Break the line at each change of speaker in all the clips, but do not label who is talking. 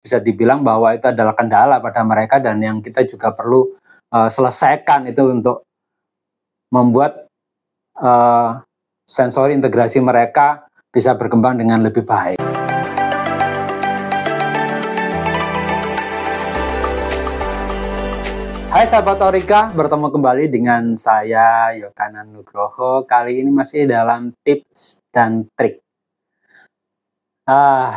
bisa dibilang bahwa itu adalah kendala pada mereka dan yang kita juga perlu selesaikan itu untuk membuat sensori integrasi mereka bisa berkembang dengan lebih baik. Hai sahabat Orika, bertemu kembali dengan saya Yokanan Nugroho. Kali ini masih dalam tips dan trik.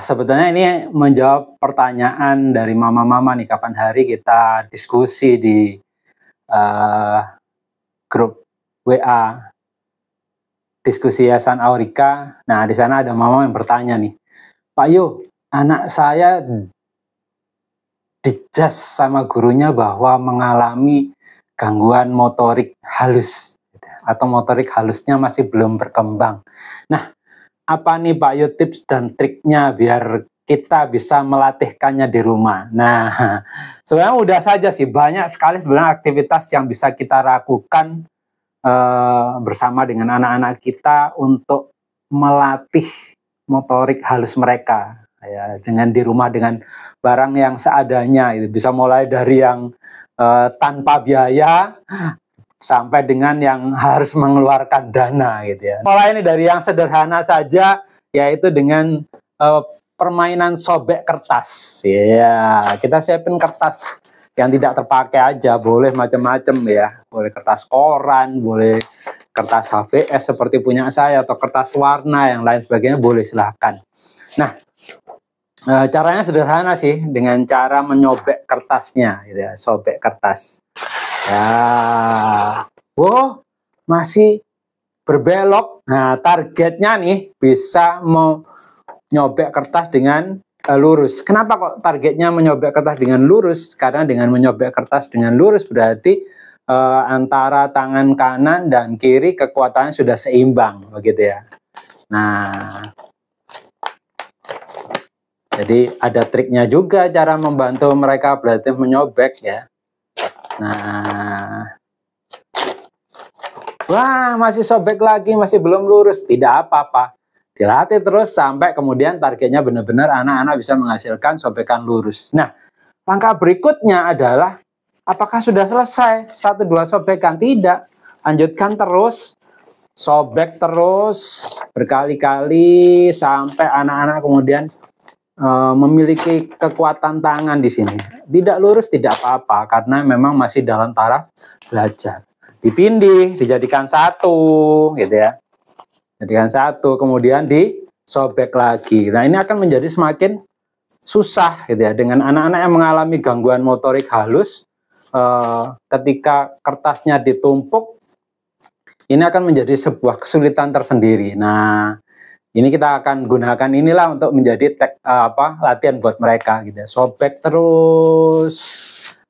Sebetulnya ini menjawab pertanyaan dari mama-mama nih, kapan hari kita diskusi di grup WA diskusi Yayasan Aurika. Nah, di sana ada mama yang bertanya nih, Pak Yo, anak saya dijas sama gurunya bahwa mengalami gangguan motorik halus atau motorik halusnya masih belum berkembang. Nah, apa nih Pak Yo tips dan triknya biar kita bisa melatihkannya di rumah? Nah, sebenarnya mudah saja sih, banyak sekali sebenarnya aktivitas yang bisa kita lakukan bersama dengan anak-anak kita untuk melatih motorik halus mereka. Ya, dengan di rumah dengan barang yang seadanya, itu bisa mulai dari yang tanpa biaya sampai dengan yang harus mengeluarkan dana gitu ya. Mulai ini dari yang sederhana saja, yaitu dengan permainan sobek kertas. Ya, kita siapin kertas yang tidak terpakai aja, boleh macam-macam ya. Boleh kertas koran, boleh kertas HVS seperti punya saya, atau kertas warna yang lain sebagainya, boleh silahkan. Nah, caranya sederhana sih, dengan cara menyobek kertasnya gitu ya, sobek kertas. Ya, masih berbelok. Nah, targetnya nih bisa mau nyobek kertas dengan lurus. Kenapa kok targetnya menyobek kertas dengan lurus? Karena dengan menyobek kertas dengan lurus berarti antara tangan kanan dan kiri kekuatannya sudah seimbang, begitu ya. Nah, jadi ada triknya juga cara membantu mereka berarti menyobek ya. Nah, masih sobek lagi, masih belum lurus, tidak apa-apa. Dilatih terus sampai kemudian targetnya benar-benar anak-anak bisa menghasilkan sobekan lurus. Nah, langkah berikutnya adalah apakah sudah selesai 1-2 sobekan? Tidak, lanjutkan terus, sobek terus berkali-kali sampai anak-anak kemudian memiliki kekuatan tangan di sini. Tidak lurus tidak apa-apa karena memang masih dalam taraf belajar. Dipindih, dijadikan satu, gitu ya. Jadikan satu, kemudian disobek lagi. Nah, ini akan menjadi semakin susah, gitu ya. Dengan anak-anak yang mengalami gangguan motorik halus, ketika kertasnya ditumpuk, ini akan menjadi sebuah kesulitan tersendiri. Nah, ini kita akan gunakan inilah untuk menjadi latihan buat mereka gitu. Sobek terus,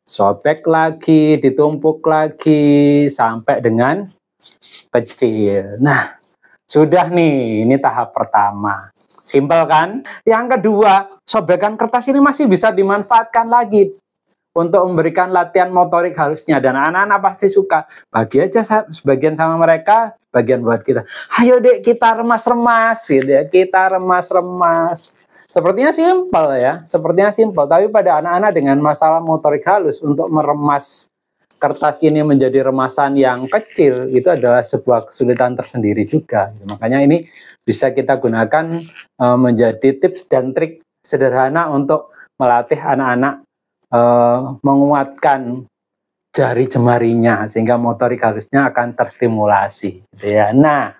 sobek lagi, ditumpuk lagi sampai dengan kecil. Nah, sudah nih, ini tahap pertama. Simpel kan? Yang kedua, sobekan kertas ini masih bisa dimanfaatkan lagi untuk memberikan latihan motorik halusnya, dan anak-anak pasti suka. Bagi aja sebagian sama mereka, bagian buat kita. Ayo dek, kita remas-remas gitu ya. Kita remas-remas. Sepertinya simpel ya, sepertinya simpel. Tapi pada anak-anak dengan masalah motorik halus, untuk meremas kertas ini menjadi remasan yang kecil, itu adalah sebuah kesulitan tersendiri juga. Makanya ini bisa kita gunakan menjadi tips dan trik sederhana untuk melatih anak-anak menguatkan jari jemarinya sehingga motorik halusnya akan terstimulasi gitu ya. Nah,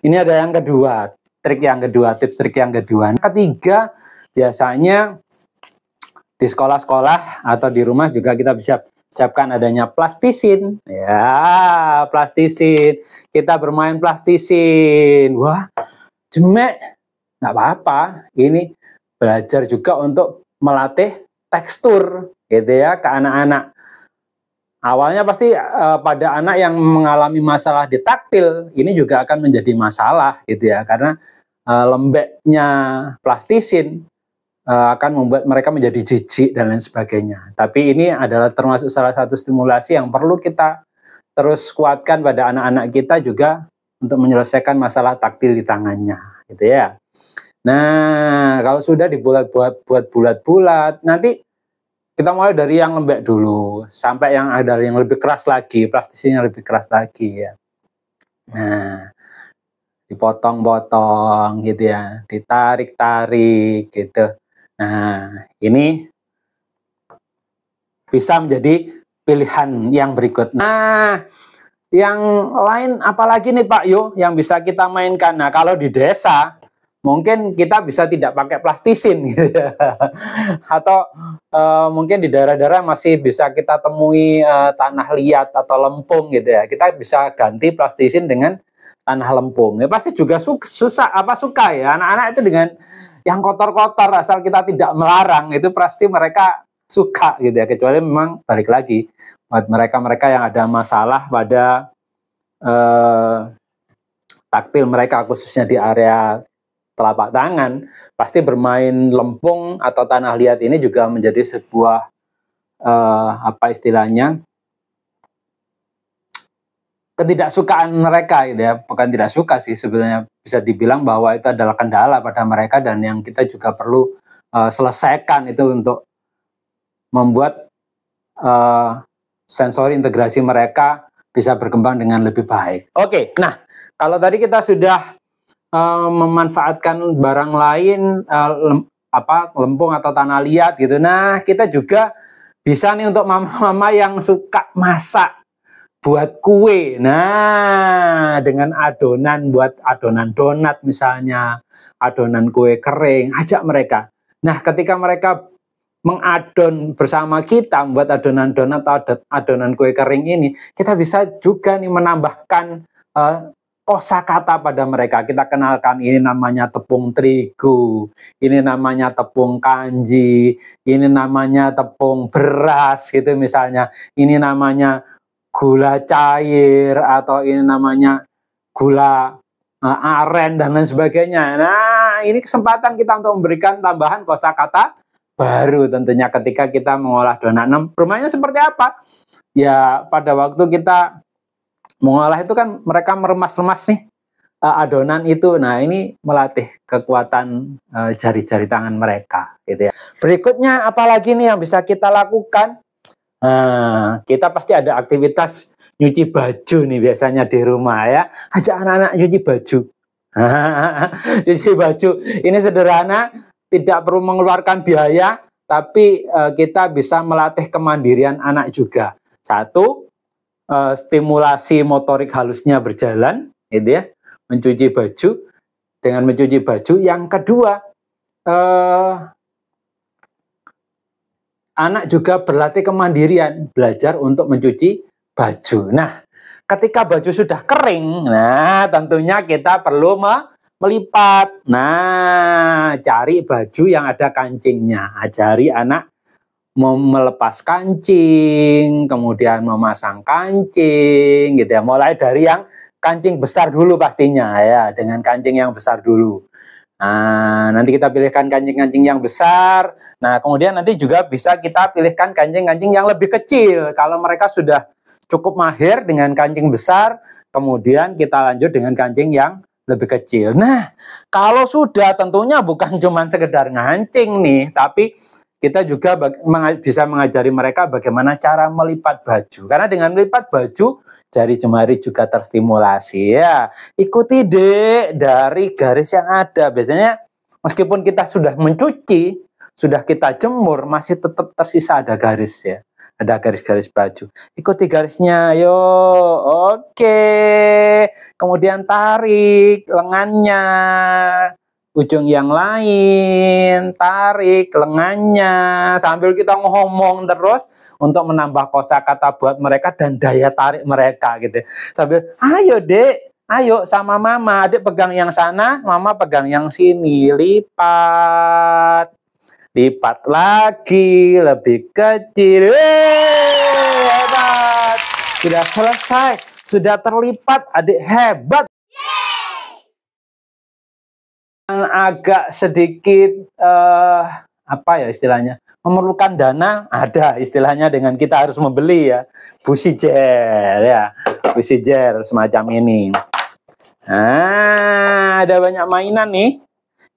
ini ada yang kedua, trik yang kedua, tips trik yang kedua. Ketiga, biasanya di sekolah-sekolah atau di rumah juga kita bisa siapkan adanya plastisin. Ya, plastisin. Kita bermain plastisin. Wah, jemek. Nggak apa-apa. Ini belajar juga untuk melatih tekstur gitu ya ke anak-anak. Awalnya pasti pada anak yang mengalami masalah di taktil ini juga akan menjadi masalah gitu ya, karena lembeknya plastisin akan membuat mereka menjadi jijik dan lain sebagainya. Tapi ini adalah termasuk salah satu stimulasi yang perlu kita terus kuatkan pada anak-anak kita juga untuk menyelesaikan masalah taktil di tangannya gitu ya. Nah, kalau sudah dibuat bulat-bulat, nanti kita mulai dari yang lembek dulu, sampai yang ada yang lebih keras lagi, plastisnya lebih keras lagi ya. Nah, dipotong-potong gitu ya, ditarik-tarik gitu. Nah, ini bisa menjadi pilihan yang berikut. Nah, yang lain apalagi nih Pak Yo yang bisa kita mainkan? Nah, kalau di desa mungkin kita bisa tidak pakai plastisin gitu ya. Atau mungkin di daerah-daerah masih bisa kita temui tanah liat atau lempung gitu ya. Kita bisa ganti plastisin dengan tanah lempung. Ya pasti juga suka ya anak-anak itu dengan yang kotor-kotor, asal kita tidak melarang itu pasti mereka suka gitu ya. Kecuali memang balik lagi buat mereka-mereka yang ada masalah pada taktil mereka, khususnya di area telapak tangan, pasti bermain lempung atau tanah liat ini juga menjadi sebuah apa istilahnya, ketidaksukaan mereka gitu ya. Bukan tidak suka sih, sebenarnya bisa dibilang bahwa itu adalah kendala pada mereka dan yang kita juga perlu selesaikan itu untuk membuat sensori integrasi mereka bisa berkembang dengan lebih baik. Oke, nah kalau tadi kita sudah memanfaatkan barang lain, lempung atau tanah liat gitu. Nah, kita juga bisa nih untuk mama-mama yang suka masak, buat kue. Nah, dengan buat adonan donat misalnya, adonan kue kering, ajak mereka. Nah, ketika mereka mengadon bersama kita, membuat adonan donat atau adonan kue kering ini, kita bisa juga nih menambahkan kosakata pada mereka. Kita kenalkan ini namanya tepung terigu, ini namanya tepung kanji, ini namanya tepung beras gitu misalnya, ini namanya gula cair atau ini namanya gula aren dan lain sebagainya. Nah, ini kesempatan kita untuk memberikan tambahan kosakata baru tentunya ketika kita mengolah donat. Nah, bermainnya seperti apa? Ya, pada waktu kita mengolah itu kan mereka meremas-remas nih adonan itu. Nah, ini melatih kekuatan jari-jari tangan mereka gitu ya. Berikutnya apalagi nih yang bisa kita lakukan? Nah, kita pasti ada aktivitas nyuci baju nih biasanya di rumah ya. Ajak anak-anak nyuci baju. Cuci baju ini sederhana, tidak perlu mengeluarkan biaya, tapi kita bisa melatih kemandirian anak juga. Satu, stimulasi motorik halusnya berjalan, gitu ya, mencuci baju. Dengan mencuci baju, yang kedua, anak juga berlatih kemandirian, belajar untuk mencuci baju. Nah, ketika baju sudah kering, nah tentunya kita perlu melipat. Nah, cari baju yang ada kancingnya. Ajari anak melepas kancing, kemudian memasang kancing, gitu ya. Mulai dari yang kancing besar dulu pastinya ya, dengan kancing yang besar dulu. Nah, nanti kita pilihkan kancing-kancing yang besar. Nah, kemudian nanti juga bisa kita pilihkan kancing-kancing yang lebih kecil. Kalau mereka sudah cukup mahir dengan kancing besar, kemudian kita lanjut dengan kancing yang lebih kecil. Nah, kalau sudah tentunya bukan cuma sekedar ngancing nih, tapi kita juga bisa mengajari mereka bagaimana cara melipat baju. Karena dengan melipat baju, jari jemari juga terstimulasi ya. Ikuti deh dari garis yang ada. Biasanya meskipun kita sudah mencuci, sudah kita jemur, masih tetap tersisa ada garis ya. Ada garis-garis baju. Ikuti garisnya, yo. Oke. Kemudian tarik lengannya. Ujung yang lain, tarik lengannya, sambil kita ngomong terus untuk menambah kosakata buat mereka dan daya tarik mereka gitu. Sambil, ayo dek, ayo sama mama, adik pegang yang sana, mama pegang yang sini, lipat, lipat lagi, lebih kecil, hebat, sudah selesai, sudah terlipat, adik hebat. Yang agak sedikit apa ya istilahnya, memerlukan dana, ada istilahnya dengan kita harus membeli ya, busi gel ya, busi gel semacam ini. Nah, ada banyak mainan nih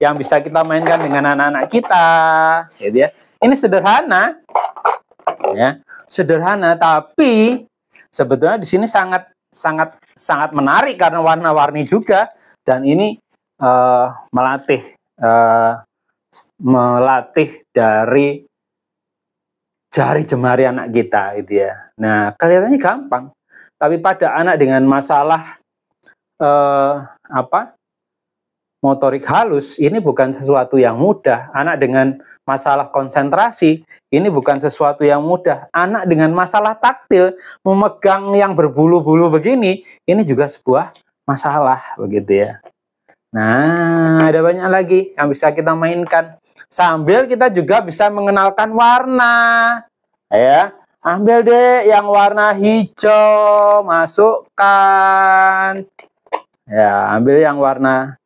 yang bisa kita mainkan dengan anak-anak kita, gitu ya. Ini sederhana, ya, sederhana, tapi sebetulnya di sini sangat menarik karena warna-warni juga, dan ini melatih dari jari jemari anak kita, gitu ya. Nah, kelihatannya gampang, tapi pada anak dengan masalah motorik halus, ini bukan sesuatu yang mudah. Anak dengan masalah konsentrasi, ini bukan sesuatu yang mudah. Anak dengan masalah taktil, memegang yang berbulu-bulu begini, ini juga sebuah masalah, begitu ya. Nah, ada banyak lagi yang bisa kita mainkan. Sambil kita juga bisa mengenalkan warna. Ya, ambil deh yang warna hijau, masukkan. Ya, ambil yang warna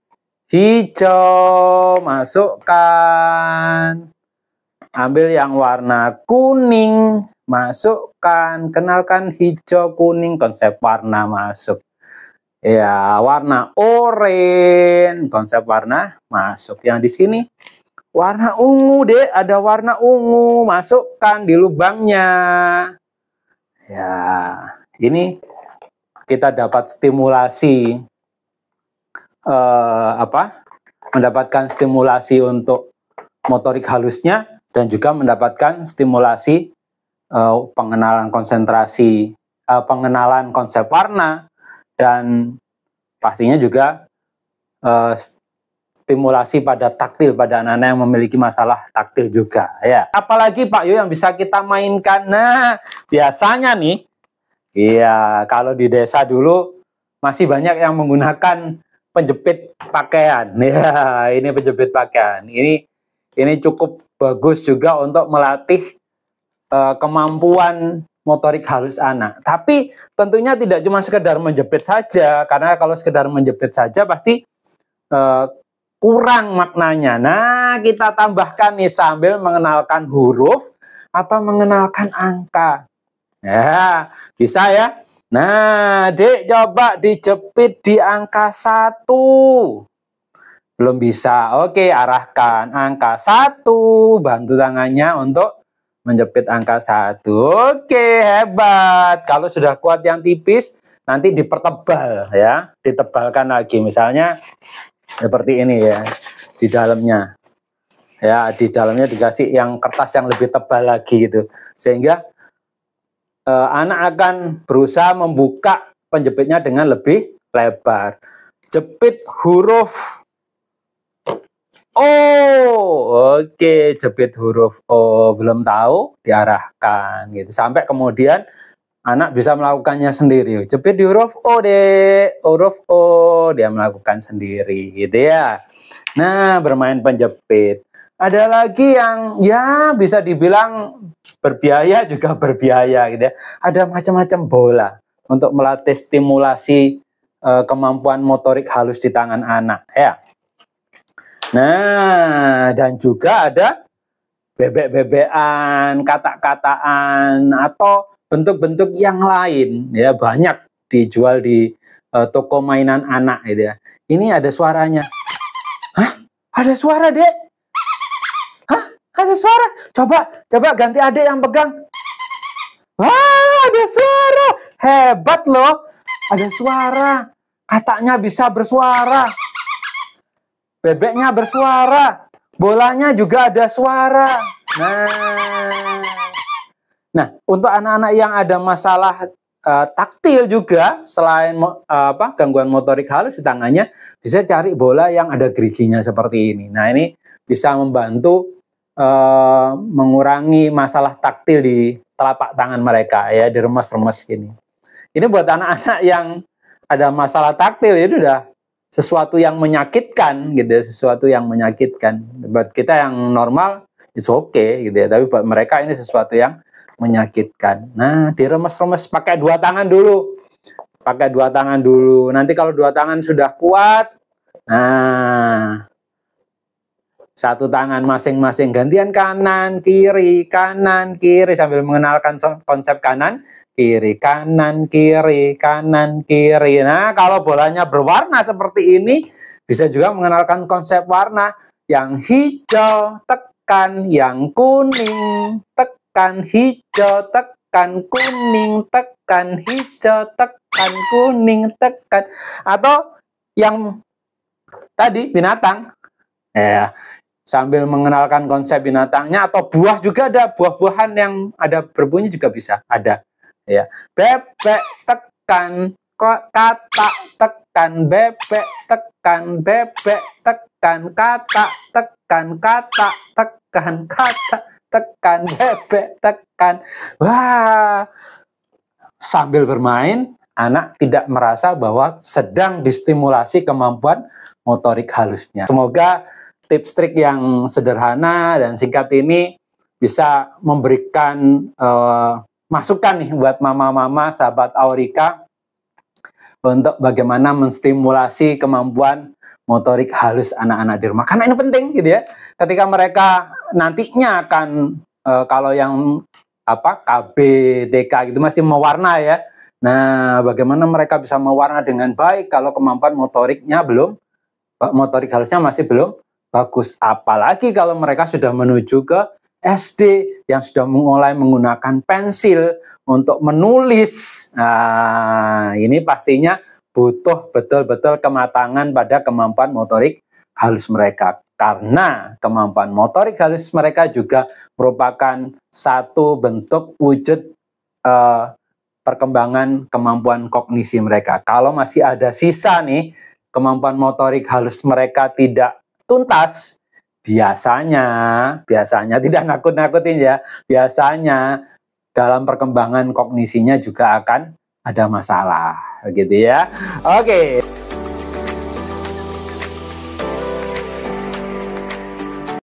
hijau, masukkan. Ambil yang warna kuning, masukkan. Kenalkan hijau, kuning, konsep warna masuk. Ya, warna oranye, konsep warna masuk. Yang di sini warna ungu deh, ada warna ungu, masukkan di lubangnya. Ya, ini kita dapat stimulasi mendapatkan stimulasi untuk motorik halusnya, dan juga mendapatkan stimulasi pengenalan konsentrasi, pengenalan konsep warna, dan pastinya juga stimulasi pada taktil pada anak-anak yang memiliki masalah taktil juga, ya. Apalagi Pak Yo yang bisa kita mainkan. Nah, biasanya nih, iya, kalau di desa dulu masih banyak yang menggunakan penjepit pakaian. Ya, ini penjepit pakaian. Ini cukup bagus juga untuk melatih kemampuan motorik halus anak. Tapi tentunya tidak cuma sekedar menjepit saja, karena kalau sekedar menjepit saja pasti kurang maknanya. Nah, kita tambahkan nih sambil mengenalkan huruf atau mengenalkan angka. Ya, bisa ya. Nah, Dek, coba dijepit di angka 1. Belum bisa. Oke, arahkan angka 1. Bantu tangannya untuk menjepit angka 1. Oke, hebat. Kalau sudah kuat yang tipis, nanti dipertebal ya. Ditebalkan lagi. Misalnya seperti ini ya. Di dalamnya. Ya, di dalamnya dikasih yang kertas yang lebih tebal lagi gitu. Sehingga anak akan berusaha membuka penjepitnya dengan lebih lebar. Jepit huruf O. Oke, jepit huruf O. Belum tahu, diarahkan gitu. Sampai kemudian anak bisa melakukannya sendiri. Jepit di huruf O deh. Huruf O, dia melakukan sendiri gitu ya. Nah, bermain penjepit. Ada lagi yang ya bisa dibilang berbiaya juga berbiaya gitu ya. Ada macam-macam bola untuk melatih stimulasi kemampuan motorik halus di tangan anak ya. Nah, dan juga ada bebek-bebekan, kata-kataan, atau bentuk-bentuk yang lain ya, banyak dijual di toko mainan anak gitu ya. Ini ada suaranya. Hah? Ada suara, Dek? Ada suara. Coba ganti adik yang pegang. Wah, ada suara. Hebat loh. Ada suara. Katanya bisa bersuara. Bebeknya bersuara. Bolanya juga ada suara. Nah, untuk anak-anak yang ada masalah taktil juga, selain gangguan motorik halus di tangannya, bisa cari bola yang ada geriginya seperti ini. Nah, ini bisa membantu mengurangi masalah taktil di telapak tangan mereka ya, diremes-remes gini. Ini buat anak-anak yang ada masalah taktil itu udah sesuatu yang menyakitkan gitu ya, sesuatu yang menyakitkan. Buat kita yang normal it's okay gitu ya, tapi buat mereka ini sesuatu yang menyakitkan. Nah, diremes-remes pakai 2 tangan dulu. Pakai 2 tangan dulu. Nanti kalau 2 tangan sudah kuat, nah, 1 tangan masing-masing, gantian kanan, kiri sambil mengenalkan konsep kanan, kiri, kanan, kiri. Nah, kalau bolanya berwarna seperti ini, Bisa juga mengenalkan konsep warna. Yang hijau, tekan. Yang kuning, tekan. Hijau, tekan. Kuning, tekan. Hijau, tekan. Kuning, tekan. Atau yang tadi, binatang. Ya, sambil mengenalkan konsep binatangnya, atau buah juga ada. Buah-buahan yang ada berbunyi juga bisa. Ada. Ya. Bebek, tekan. Kata, tekan. Bebek, tekan. Bebek, tekan. Kata, tekan. Kata, tekan. Kata, tekan. Bebek, tekan. Wah, sambil bermain, anak tidak merasa bahwa sedang distimulasi kemampuan motorik halusnya. Semoga tips trik yang sederhana dan singkat ini bisa memberikan masukan nih buat mama-mama sahabat Aurika untuk bagaimana menstimulasi kemampuan motorik halus anak-anak di rumah. Karena ini penting gitu ya. Ketika mereka nantinya akan kalau yang KB, TK gitu masih mewarna ya. Nah, bagaimana mereka bisa mewarna dengan baik kalau kemampuan motoriknya belum, motorik halusnya masih belum bagus. Apalagi kalau mereka sudah menuju ke SD yang sudah mulai menggunakan pensil untuk menulis. Nah, ini pastinya butuh betul-betul kematangan pada kemampuan motorik halus mereka. Karena kemampuan motorik halus mereka juga merupakan satu bentuk wujud perkembangan kemampuan kognisi mereka. Kalau masih ada sisa nih, kemampuan motorik halus mereka tidak tuntas, biasanya tidak nakut-nakutin ya, biasanya dalam perkembangan kognisinya juga akan ada masalah, gitu ya. Oke.